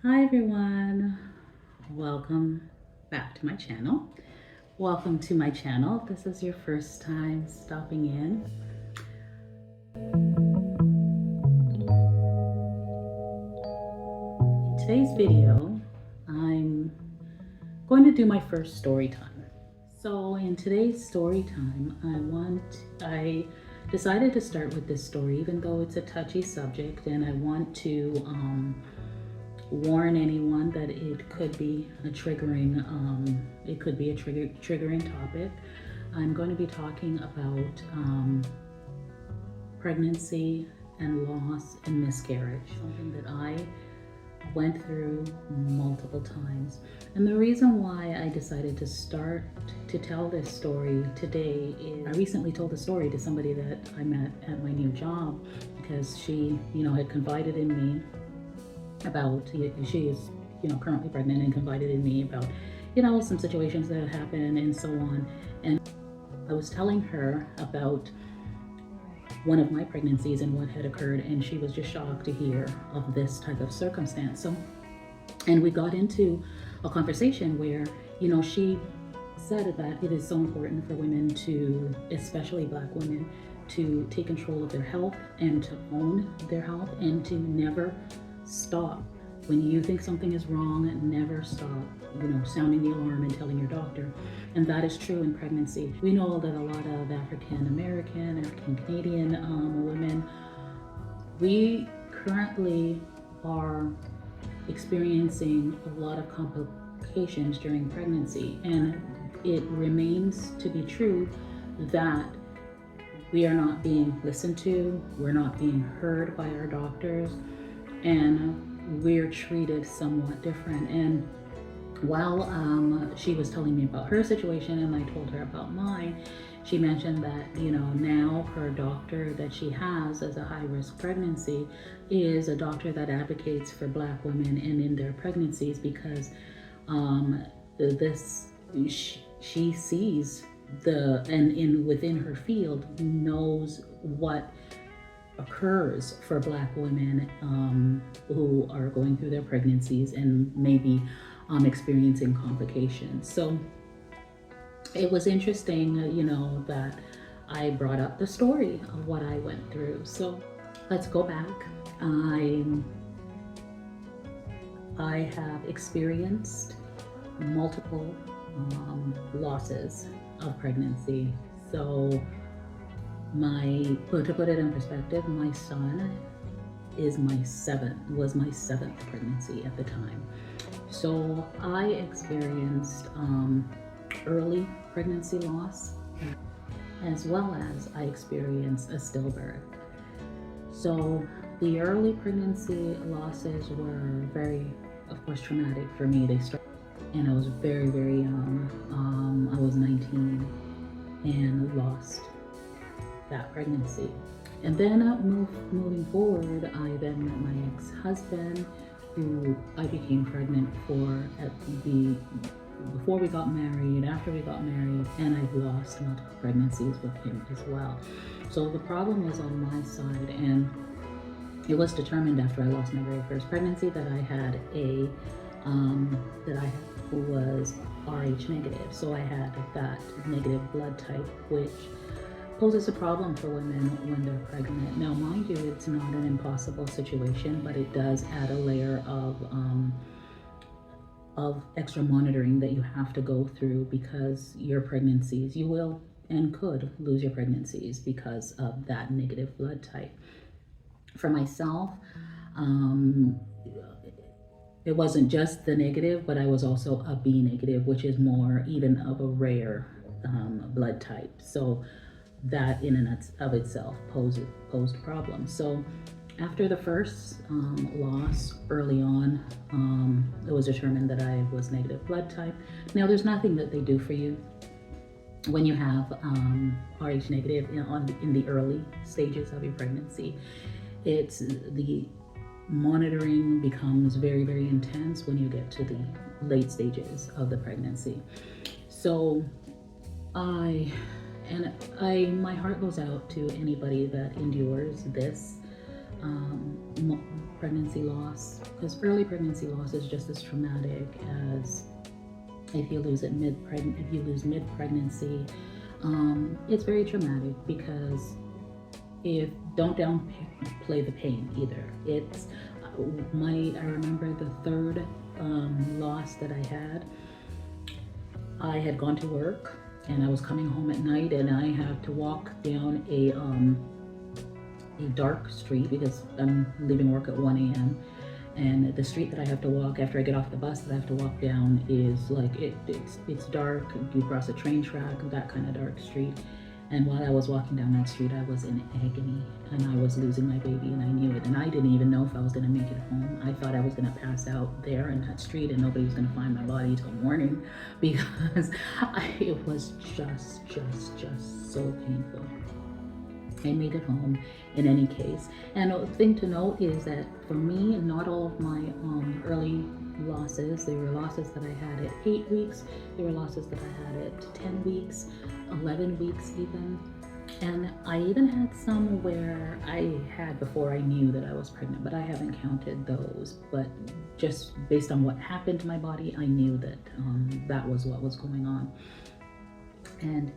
Hi everyone, welcome back to my channel. Welcome to my channel. This is your first time stopping in. In today's video, I'm going to do my first story time. So in today's story time, I decided to start with this story, even though it's a touchy subject, and I want to warn anyone that it could be a triggering topic. I'm going to be talking about pregnancy and loss and miscarriage, something that I went through multiple times. And the reason why I decided to start to tell this story today is I recently told the story to somebody that I met at my new job because she, had confided in me about, she is, currently pregnant, and confided in me about, some situations that had happened and so on. And I was telling her about one of my pregnancies and what had occurred, and she was just shocked to hear of this type of circumstance. So, and we got into a conversation where, she said that it is so important for women to, especially Black women, to take control of their health and to own their health and to never stop. When you think something is wrong, never stop, sounding the alarm and telling your doctor. And that is true in pregnancy. We know that a lot of African American, African Canadian women, we currently are experiencing a lot of complications during pregnancy. And it remains to be true that we are not being listened to, we're not being heard by our doctors, and we're treated somewhat different. And while she was telling me about her situation and I told her about mine, she mentioned that, now her doctor that she has as a high-risk pregnancy is a doctor that advocates for Black women and in their pregnancies because she sees within her field knows what occurs for Black women who are going through their pregnancies and maybe experiencing complications. So it was interesting, that I brought up the story of what I went through. So let's go back. I have experienced multiple losses of pregnancy. So to put it in perspective, my son was my seventh pregnancy at the time. So I experienced early pregnancy loss as well as I experienced a stillbirth. So the early pregnancy losses were very, of course, traumatic for me. They started, and I was very, very young. I was 19 and lost that pregnancy. And then moving forward, I then met my ex-husband, who I became pregnant before we got married, after we got married, and I've lost multiple pregnancies with him as well. So the problem was on my side, and it was determined after I lost my very first pregnancy that I had was Rh negative. So I had that negative blood type, which poses a problem for women when they're pregnant. Now, mind you, it's not an impossible situation, but it does add a layer of extra monitoring that you have to go through because your pregnancies, you will and could lose your pregnancies because of that negative blood type. For myself, it wasn't just the negative, but I was also a B negative, which is more even of a rare blood type. So that in and of itself posed problems. So after the first loss early on, it was determined that I was negative blood type. Now, there's nothing that they do for you when you have Rh negative in the early stages of your pregnancy. It's the monitoring becomes very, very intense when you get to the late stages of the pregnancy. So my heart goes out to anybody that endures this pregnancy loss, because early pregnancy loss is just as traumatic as if you lose mid-pregnancy. It's very traumatic because don't downplay the pain either. I remember the third loss that I had gone to work and I was coming home at night, and I had to walk down a dark street because I'm leaving work at 1 a.m. And the street that I have to walk after I get off the bus that I have to walk down is like, it's dark. You cross a train track, that kind of dark street. And while I was walking down that street, I was in agony and I was losing my baby, and I knew it. And I didn't even know if I was going to make it home. I thought I was going to pass out there in that street and nobody was going to find my body till morning, because it was just so painful. I made it home in any case. And the thing to note is that for me, not all of my early losses, there were losses that I had at 8 weeks, there were losses that I had at 10 weeks, 11 weeks even. And I even had some where I had before I knew that I was pregnant, but I haven't counted those. But just based on what happened to my body, I knew that that was what was going on. And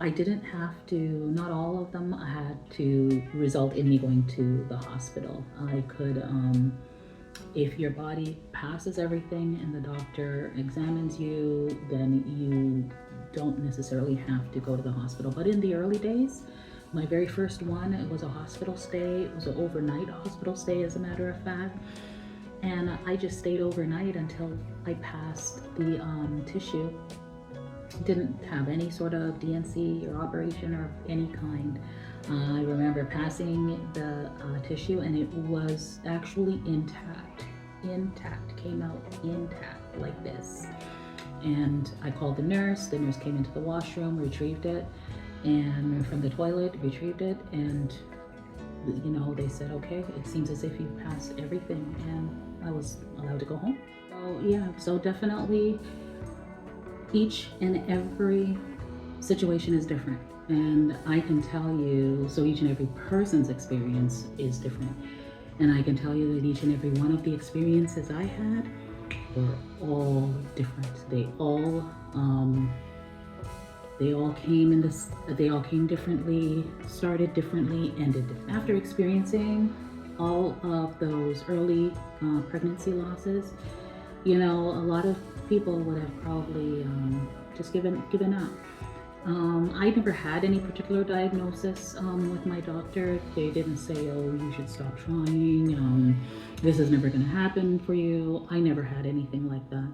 I didn't have to, not all of them had to result in me going to the hospital. I could, if your body passes everything and the doctor examines you, then you don't necessarily have to go to the hospital. But in the early days, my very first one, it was a hospital stay. It was an overnight hospital stay, as a matter of fact. And I just stayed overnight until I passed the tissue. Didn't have any sort of DNC or operation or any kind. I remember passing the tissue, and it was actually intact, came out intact like this. And I called the nurse came into the washroom, retrieved it, and from the toilet, retrieved it, and they said, okay, it seems as if you passed everything, and I was allowed to go home. So yeah, so definitely each and every situation is different, and I can tell you, so each and every person's experience is different, and I can tell you that each and every one of the experiences I had were all different. They all came differently, started differently, ended differently. After experiencing all of those early pregnancy losses, a lot of people would have probably just given up. I never had any particular diagnosis with my doctor. They didn't say, oh, you should stop trying, this is never going to happen for you. I never had anything like that.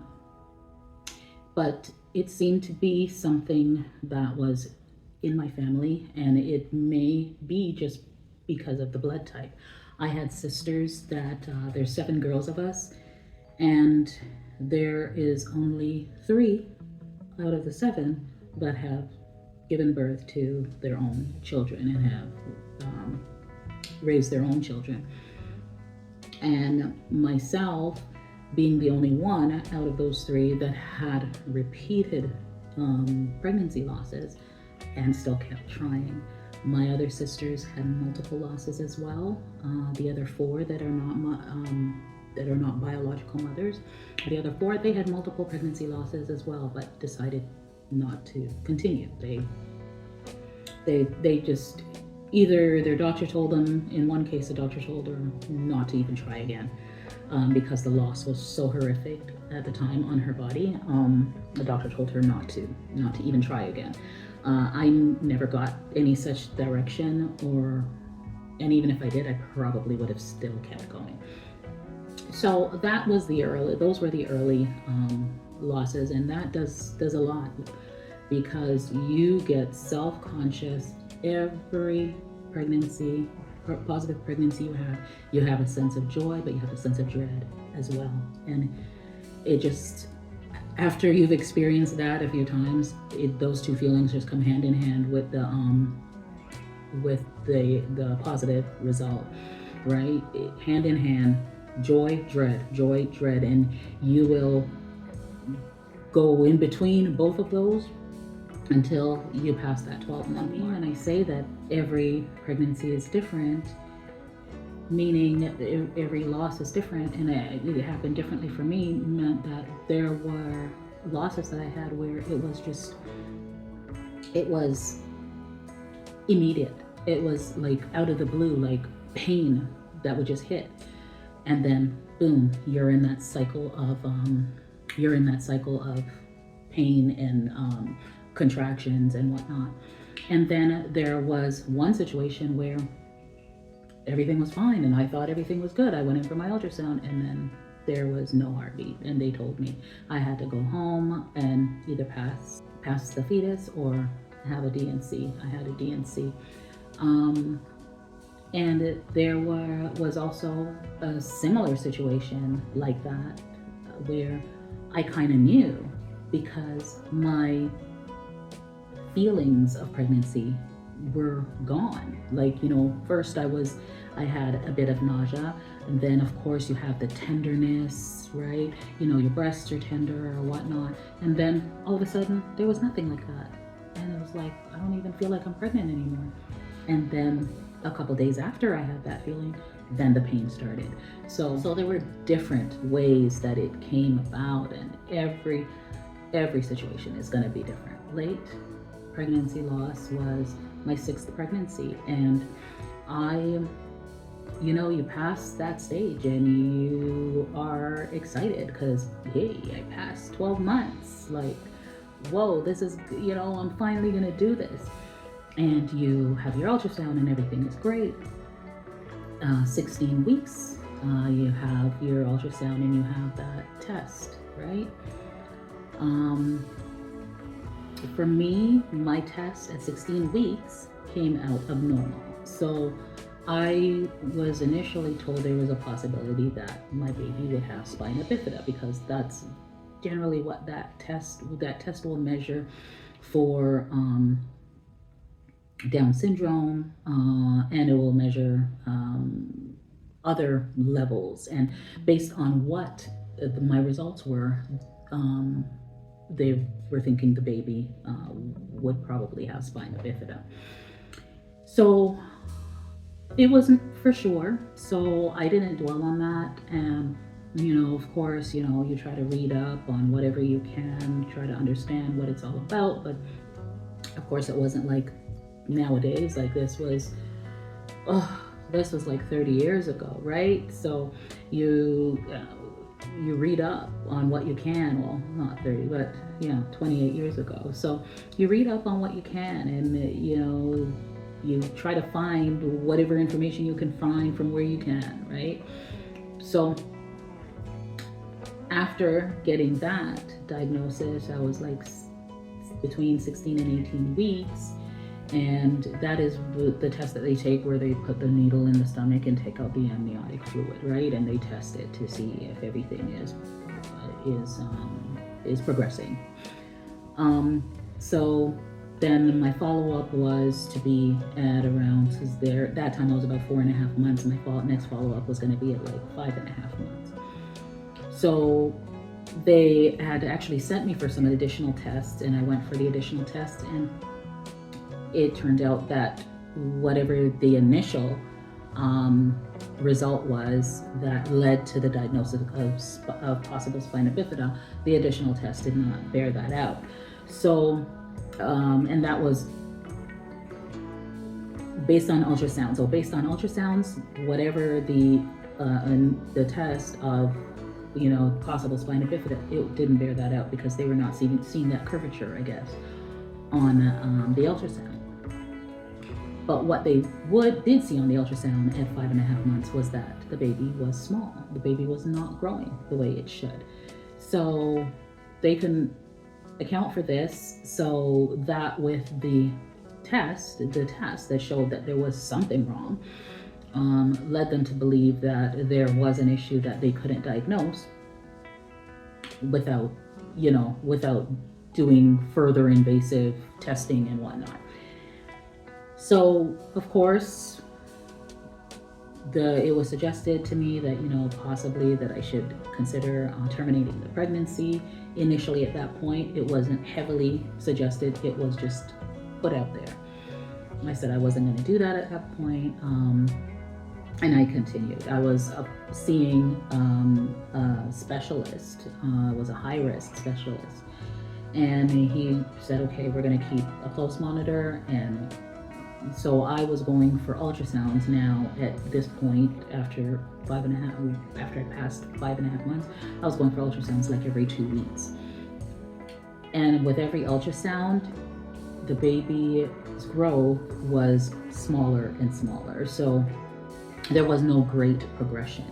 But it seemed to be something that was in my family, and it may be just because of the blood type. I had sisters that, there's 7 girls of us, and there is only 3 out of the 7 that have given birth to their own children and have raised their own children. And myself being the only one out of those 3 that had repeated pregnancy losses and still kept trying. My other sisters had multiple losses as well. The other 4 that are not biological mothers, the other 4, they had multiple pregnancy losses as well, but decided not to continue. They just, either their doctor told them, in one case the doctor told her not to even try again, because the loss was so horrific at the time on her body. The doctor told her not to even try again. I never got any such direction, and even if I did, I probably would have still kept going. So those were the early losses, and that does a lot, because you get self-conscious. Every pregnancy, positive pregnancy you have a sense of joy, but you have a sense of dread as well. And it just, after you've experienced that a few times, those 2 feelings just come hand in hand with the positive result, right? Hand in hand. Joy, dread, and you will go in between both of those until you pass that 12-month mark. And I say that every pregnancy is different, meaning every loss is different, and it happened differently for me, meant that there were losses that I had where it was immediate. It was like out of the blue, like pain that would just hit, and then boom, you're in that cycle of pain and contractions and whatnot. And then there was one situation where everything was fine and I thought everything was good. I went in for my ultrasound and then there was no heartbeat, and they told me I had to go home and either pass the fetus or have a D&C. I had a D&C. And there was also a similar situation like that where I kind of knew, because my feelings of pregnancy were gone. Like, first I had a bit of nausea, and then of course you have the tenderness, right? Your breasts are tender or whatnot, and then all of a sudden there was nothing like that. And it was like, I don't even feel like I'm pregnant anymore. And then a couple days after I had that feeling, then the pain started. So there were different ways that it came about, and every situation is going to be different. Late pregnancy loss was my 6th pregnancy, and you pass that stage and you are excited because, hey, I passed 12 months. Like, whoa, this is, I'm finally going to do this. And you have your ultrasound and everything is great. 16 weeks, you have your ultrasound and you have that test, right? For me, my test at 16 weeks came out abnormal. So I was initially told there was a possibility that my baby would have spina bifida, because that's generally what that test will measure for Down syndrome, and it will measure other levels. And based on what my results were, they were thinking the baby would probably have spina bifida. So it wasn't for sure, so I didn't dwell on that. And of course, you try to read up on whatever you can, try to understand what it's all about. But of course, it wasn't like nowadays. Like, this was like 30 years ago, right? So you read up on what you can. Well, not 30, but 28 years ago. So you read up on what you can, and you try to find whatever information you can find from where you can, right? So after getting that diagnosis, I was like between 16 and 18 weeks. And that is the test that they take, where they put the needle in the stomach and take out the amniotic fluid, right? And they test it to see if everything is progressing. So then my follow-up was to be at around, because that time I was about 4.5 months. My next follow-up was going to be at like 5.5 months. So they had actually sent me for some additional tests, and I went for the additional tests, and it turned out that whatever the initial result was that led to the diagnosis of possible spina bifida, the additional test did not bear that out. So, and that was based on ultrasound. So based on ultrasounds, whatever the test of possible spina bifida, it didn't bear that out, because they were not seeing that curvature, I guess, on the ultrasound. But what they did see on the ultrasound at 5.5 months was that the baby was small. The baby was not growing the way it should. So they can account for this, so that with the test that showed that there was something wrong, led them to believe that there was an issue that they couldn't diagnose without doing further invasive testing and whatnot. So, of course, it was suggested to me that, possibly that I should consider terminating the pregnancy. Initially, at that point, it wasn't heavily suggested, it was just put out there. I said I wasn't going to do that at that point, and I continued. I was seeing a specialist, was a high risk specialist, and he said, okay, we're going to keep a close monitor. And so I was going for ultrasounds now at this point after I passed 5.5 months. I was going for ultrasounds like every 2 weeks. And with every ultrasound, the baby's growth was smaller and smaller. So there was no great progression.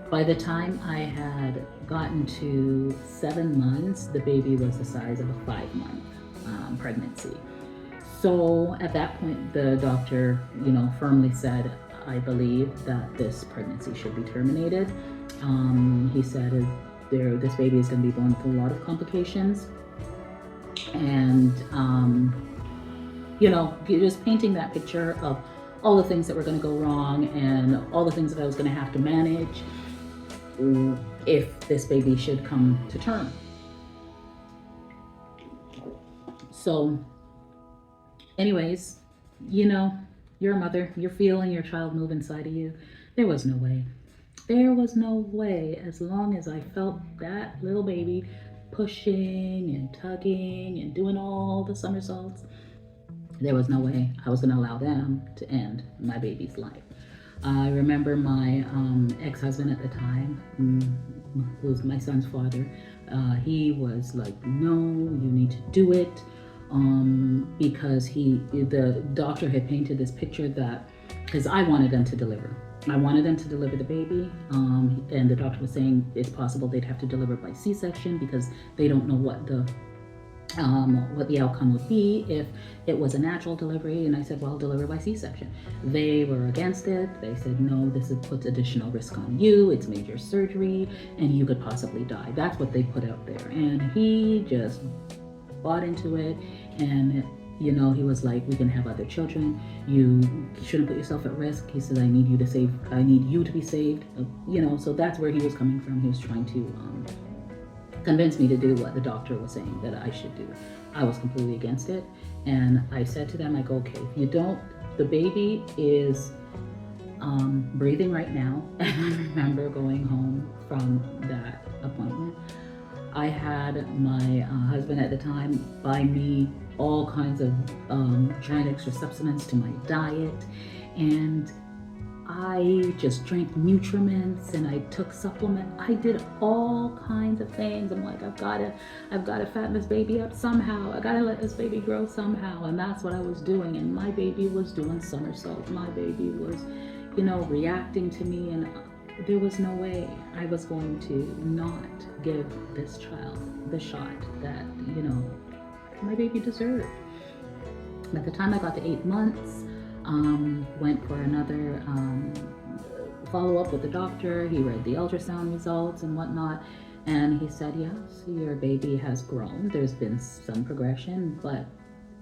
By the time I had gotten to 7 months, the baby was the size of a 5-month pregnancy. So at that point, the doctor, firmly said, I believe that this pregnancy should be terminated. He said this baby is going to be born with a lot of complications. And, just painting that picture of all the things that were going to go wrong and all the things that I was going to have to manage if this baby should come to term. So anyways, you're a mother, you're feeling your child move inside of you. There was no way. As long as I felt that little baby pushing and tugging and doing all the somersaults, there was no way I was going to allow them to end my baby's life. I remember my ex-husband at the time, who was my son's father, he was like, no, you need to do it. Because the doctor had painted this picture that, because I wanted them to deliver. I wanted them to deliver the baby, and the doctor was saying it's possible they'd have to deliver by C-section because they don't know what the outcome would be if it was a natural delivery. And I said, well, deliver by C-section. They were against it. They said, no, this puts additional risk on you. It's major surgery and you could possibly die. That's what they put out there. And he just bought into it. And he was like, we can have other children. You shouldn't put yourself at risk. He said, I need you to be saved. So that's where he was coming from. He was trying to convince me to do what the doctor was saying that I should do. I was completely against it. And I said to them, I go, okay, if you don't, the baby is breathing right now. And I remember going home from that appointment. I had my husband at the time buy me all kinds of giant extra supplements to my diet, and I just drank nutriments and I took supplements. I did all kinds of things. I'm like, I've got to fatten this baby up somehow. I got to let this baby grow somehow. And that's what I was doing. And my baby was doing somersaults. My baby was, reacting to me. And there was no way I was going to not give this child the shot that, my baby deserved. By the time I got to 8 months, went for another follow-up with the doctor. He read the ultrasound results and whatnot, and he said, yes, your baby has grown. There's been some progression, but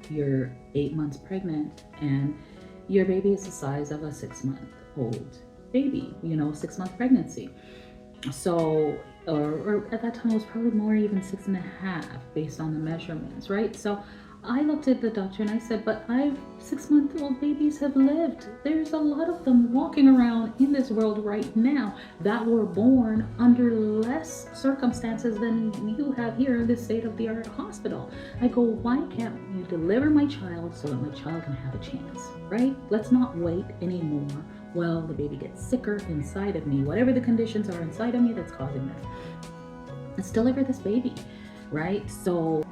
you're 8 months pregnant and your baby is the size of a 6-month-old baby, 6-month pregnancy. So, or at that time it was probably more, even 6.5 based on the measurements, right? So I looked at the doctor and I said, but 6-month-old babies have lived. There's a lot of them walking around in this world right now that were born under less circumstances than you have here in this state-of-the-art hospital. I go, why can't you deliver my child so that my child can have a chance, right? Let's not wait anymore. Well, the baby gets sicker inside of me, whatever the conditions are inside of me that's causing this. Let's deliver this baby, right? So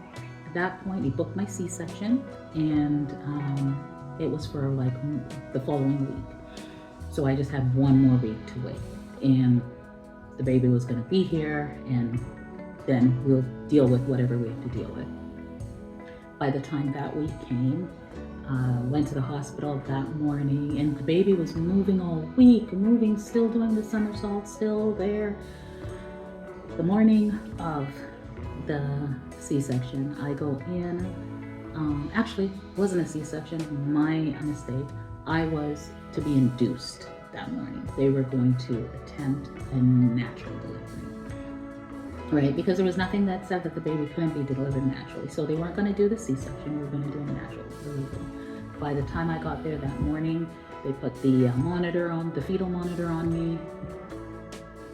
at that point, he booked my C-section, and it was for like the following week. So I just had 1 more week to wait, and the baby was going to be here, and then we'll deal with whatever we have to deal with. By the time that week came, went to the hospital that morning, and the baby was moving all week, still doing the somersault, still there. The morning of the C-section, I go in. Actually, wasn't a C-section, my mistake. I was to be induced. that morning. They were going to attempt a natural delivery, right? Because there was nothing that said that the baby couldn't be delivered naturally. So they weren't going to do the C-section. We were going to do a natural delivery. By the time I got there that morning, they put the monitor on, the fetal monitor on me.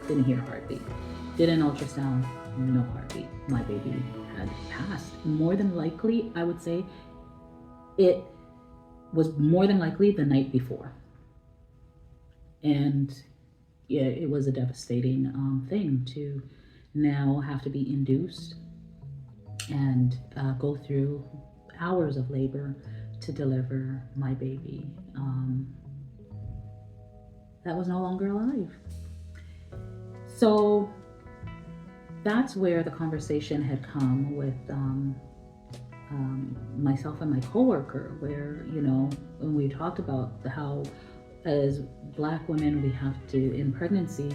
Didn't hear a heartbeat. Did an ultrasound, no heartbeat. My baby had passed. More than likely, I would say it was more than likely the night before. And yeah, it was a devastating thing to now have to be induced and go through hours of labor to deliver my baby that was no longer alive. So that's where the conversation had come with myself and my coworker, where, you know, when we talked about how as Black women, we have to, in pregnancy,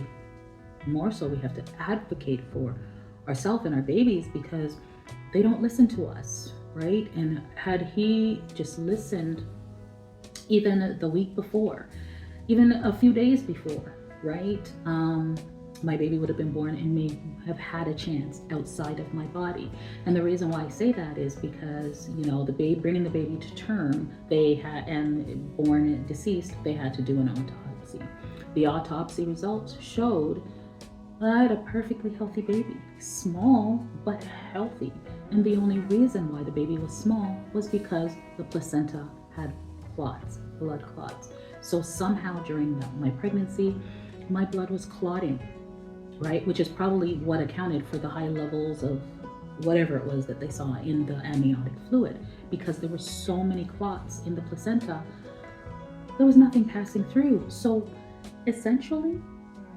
more so, we have to advocate for ourselves and our babies because they don't listen to us, right? And had he just listened even the week before, even a few days before, right? My baby would have been born and may have had a chance outside of my body. And the reason why I say that is because, you know, the baby, bringing the baby to term, they had, and born deceased, they had to do an autopsy. The autopsy results showed that I had a perfectly healthy baby, small but healthy. And the only reason why the baby was small was because the placenta had clots, blood clots. So somehow during my pregnancy, my blood was clotting, right? Which is probably what accounted for the high levels of whatever it was that they saw in the amniotic fluid, because there were so many clots in the placenta, there was nothing passing through. So essentially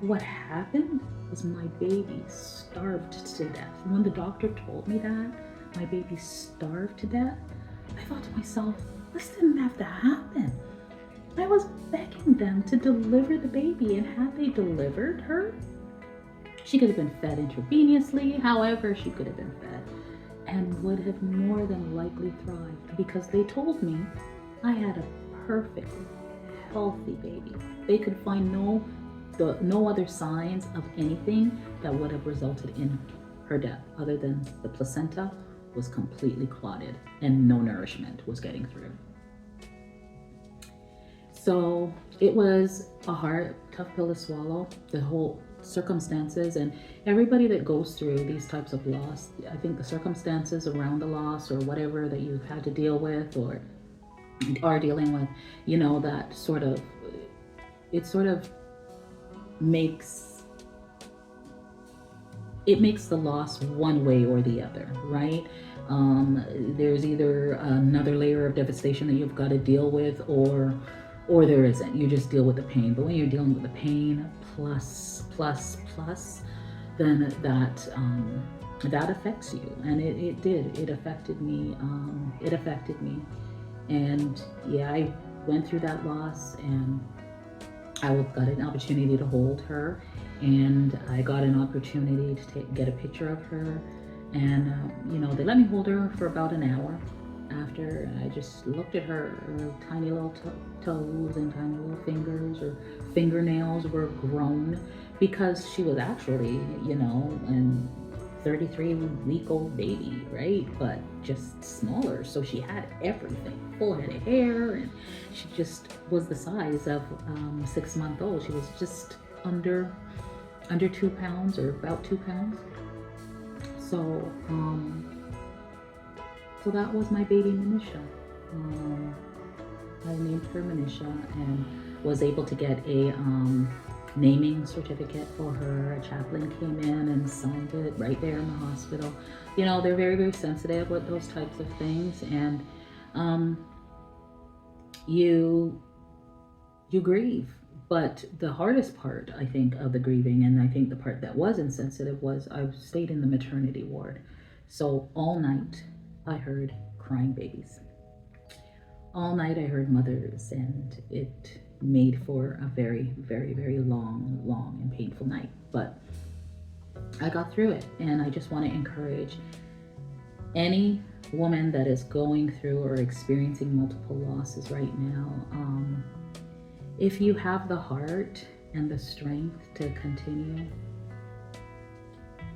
what happened was my baby starved to death. When the doctor told me that my baby starved to death, I thought to myself, this didn't have to happen. I was begging them to deliver the baby, and had they delivered her, she could have been fed intravenously, however she could have been fed, and would have more than likely thrived, because they told me I had a perfect, healthy baby. They could find no other signs of anything that would have resulted in her death, other than the placenta was completely clotted and no nourishment was getting through. So it was a hard, tough pill to swallow, the whole circumstances, and everybody that goes through these types of loss, I think the circumstances around the loss or whatever that you've had to deal with or are dealing with, you know, that sort of, it sort of makes the loss one way or the other, right? There's either another layer of devastation that you've got to deal with, or there isn't. You just deal with the pain. But when you're dealing with the pain plus, then that affects you. And it did. It affected me. And yeah, I went through that loss, and I got an opportunity to hold her, and I got an opportunity to get a picture of her. And you know, they let me hold her for about an hour. After I just looked at her tiny little toes and tiny little fingers, or fingernails were grown, because she was actually, you know, a 33-week-old baby, right? But just smaller. So she had everything, full head of hair, and she just was the size of 6-month-old. She was just under 2 pounds, or about 2 pounds. So so that was my baby Manisha. I named her Manisha and was able to get a naming certificate for her. A chaplain came in and signed it right there in the hospital. You know, they're very, very sensitive with those types of things, and you grieve. But the hardest part, I think, of the grieving, and I think the part that was insensitive, was I stayed in the maternity ward. So all night I heard crying babies. All night I heard mothers, and it made for a very, very, very long and painful night. But I got through it, and I just want to encourage any woman that is going through or experiencing multiple losses right now. if you have the heart and the strength to continue,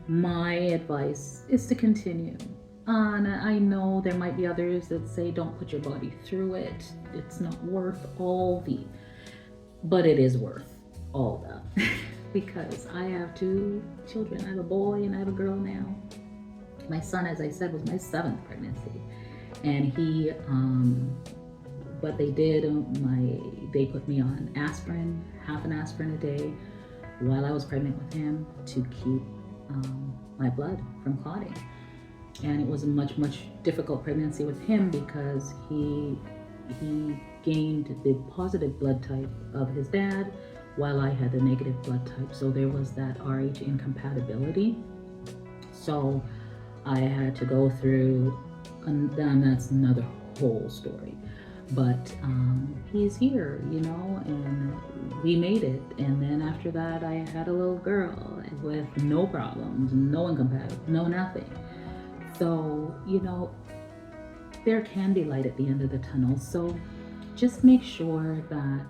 my advice is to continue. And I know there might be others that say don't put your body through it. It's not worth but it is worth all that. Because I have 2 children. I have a boy and I have a girl now. My son, as I said, was my 7th pregnancy. And he, what they did, they put me on aspirin, half an aspirin a day, while I was pregnant with him to keep my blood from clotting. And it was a much difficult pregnancy with him because he gained the positive blood type of his dad while I had the negative blood type. So there was that Rh incompatibility. So I had to go through, and that's another whole story. But he's here, and we made it. And then after that, I had a little girl with no problems, no incompatibility, no nothing. So, there can be light at the end of the tunnel. So just make sure that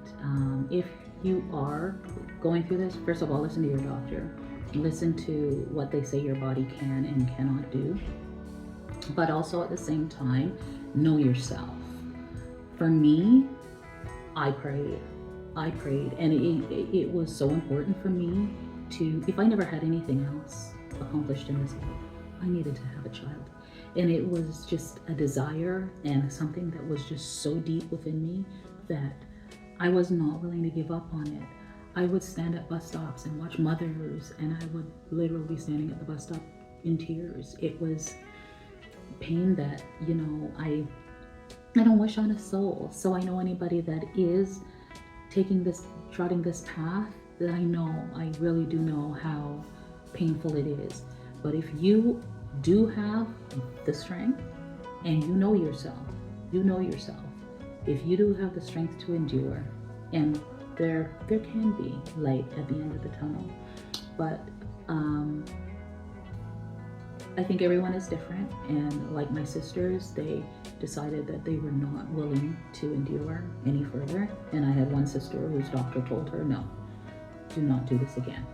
if you are going through this, first of all, listen to your doctor. Listen to what they say your body can and cannot do. But also at the same time, know yourself. For me, I prayed. And it was so important for me to, if I never had anything else accomplished in this life, I needed to have a child. And it was just a desire and something that was just so deep within me that I was not willing to give up on it. I would stand at bus stops and watch mothers, and I would literally be standing at the bus stop in tears. It was pain that, I don't wish on a soul. So I know anybody that is trotting this path, that I really do know how painful it is. But if you do have the strength and you know yourself, if you do have the strength to endure, and there can be light at the end of the tunnel. But I think everyone is different, and like my sisters, they decided that they were not willing to endure any further. And I had one sister whose doctor told her, no, do not do this again.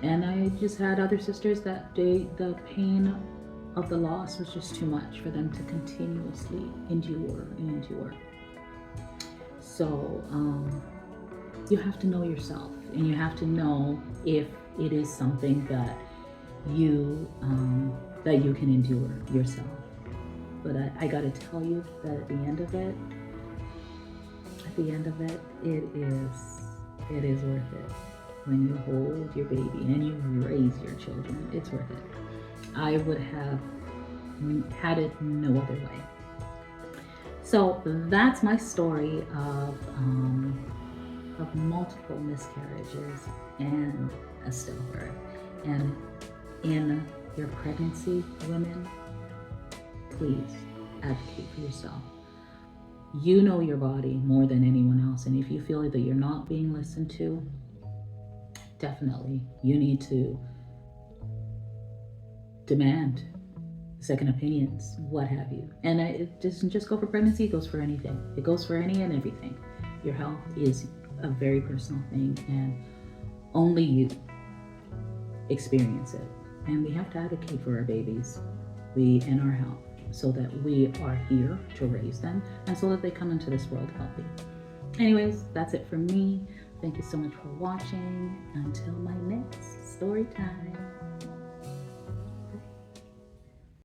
And I just had other sisters that the pain of the loss was just too much for them to continuously endure. So you have to know yourself, and you have to know if it is something that you can endure yourself. But I gotta tell you that at the end of it, it is worth it. When you hold your baby and you raise your children, it's worth it. I would have had it no other way. So that's my story of multiple miscarriages and a stillbirth. And in your pregnancy, women, please advocate for yourself. You know your body more than anyone else, and if you feel that you're not being listened to, definitely you need to demand second opinions, what have you. And it doesn't just go for pregnancy, it goes for anything. It goes for any and everything. Your health is a very personal thing, and only you experience it. And we have to advocate for our babies, and our health, so that we are here to raise them and so that they come into this world healthy. Anyways, that's it from me. Thank you so much for watching. Until my next story time.